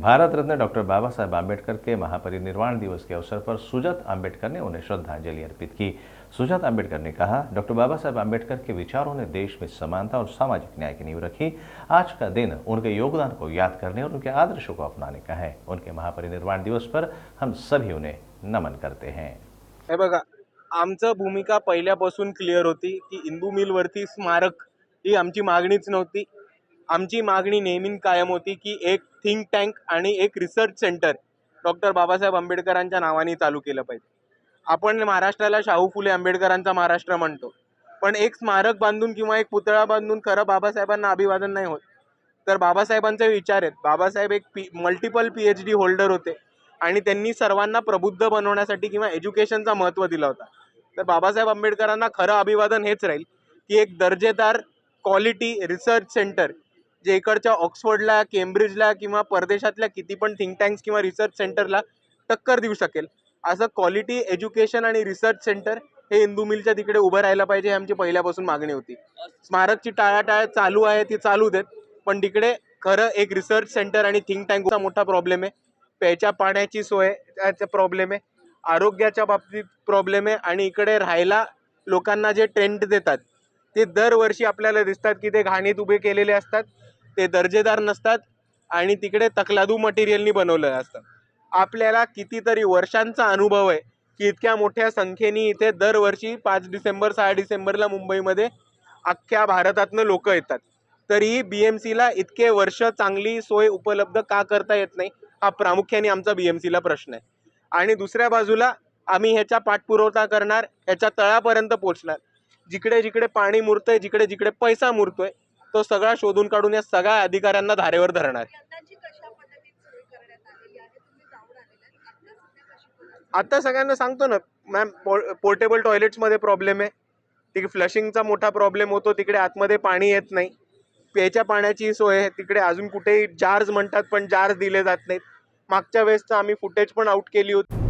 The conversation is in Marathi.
भारत रत्न डॉक्टर बाबा साहेब आम्बेडकर के महापरिनिर्वाण दिवस के अवसर पर सुजात आम्बेडकर ने उन्हें श्रद्धांजलि अर्पित की। सुजात आम्बेडकर ने कहा, डॉक्टर बाबा साहेब आम्बेडकर के विचारों ने देश में समानता और सामाजिक न्याय की नींव रखी। आज का दिन उनके योगदान को याद करने और उनके आदर्शों को अपनाने का है। उनके महापरिनिर्वाण दिवस पर हम सभी उन्हें नमन करते हैं। हे बघा, आमचं भूमिका पहिल्यापासून क्लिअर होती की इंदू मिलवरती स्मारक ही आमची मागणीच नव्हती। आमची मागणी नेहमी कायम होती की एक थिंक टँक आणि एक रिसर्च सेंटर डॉक्टर बाबासाहेब आंबेडकरांच्या नावाने चालू केलं पाहिजे। आपण महाराष्ट्राला शाहू फुले आंबेडकरांचा महाराष्ट्र म्हणतो, पण एक स्मारक बांधून किंवा एक पुतळा बांधून खरं बाबासाहेबांना अभिवादन नाही होत। तर बाबासाहेबांचे विचार आहेत। बाबासाहेब एक मल्टिपल PhD होल्डर होते आणि त्यांनी सर्वांना प्रबुद्ध बनवण्यासाठी किंवा एज्युकेशनचा महत्त्व दिला होता। तर बाबासाहेब आंबेडकरांना खरं अभिवादन हेच राहील की एक दर्जेदार क्वालिटी रिसर्च सेंटर जे इकडच्या ऑक्सफर्डला, केम्ब्रिजला किंवा परदेशातल्या किती पण थिंक टँक्स किंवा रिसर्च सेंटरला टक्कर देऊ शकेल असं क्वालिटी एज्युकेशन आणि रिसर्च सेंटर हे इंदू मिलच्या तिकडे उभं राहायला पाहिजे। ही आमची पहिल्यापासून मागणी होती। स्मारकची टाळाटाळ चालू आहे ती चालू देत, पण तिकडे खरं एक रिसर्च सेंटर आणि थिंक टँकचा मोठा प्रॉब्लेम आहे। प्यायच्या पाण्याची सोयचा प्रॉब्लेम आहे, आरोग्याच्या बाबतीत प्रॉब्लेम आहे आणि इकडे राहायला लोकांना जे टेंट देतात ते दरवर्षी आपल्याला दिसतात की ते घाणीत उभे केलेले असतात, ते दर्जेदार नसतात आणि तिकडे तकलादू मटेरियलनी बनवलेलं असतं। आपल्याला कितीतरी वर्षांचा अनुभव आहे की इतक्या मोठ्या संख्येने इथे दरवर्षी 5 डिसेंबर 6 डिसेंबरला मुंबईमध्ये अख्ख्या भारतातनं लोक येतात, तरीही BMCला इतके वर्ष चांगली सोय उपलब्ध का करता येत नाही हा प्रामुख्याने आमचा BMCला प्रश्न आहे। आणि दुसऱ्या बाजूला आम्ही ह्याचा पाठपुरावा करणार, ह्याच्या तळापर्यंत पोहोचणार। जिकडे जिकडे पाणी मुरतंय, जिकडे जिकडे पैसा मुरतोय तो सगळा शोधून काढून या सगळ्या अधिकाऱ्यांना धारेवर धरणार। आता सगळ्यांना सांगतो ना मॅम, पोर्टेबल टॉयलेट्समध्ये प्रॉब्लेम आहे, तिकडे फ्लशिंगचा मोठा प्रॉब्लेम होतो, तिकडे आतमध्ये पाणी येत नाही, प्यायच्या पाण्याची सोय आहे तिकडे अजून कुठेही जार्स म्हणतात पण जार्स दिले जात नाहीत। मागच्या वेळेसचं आम्ही फुटेज पण आउट केली होती।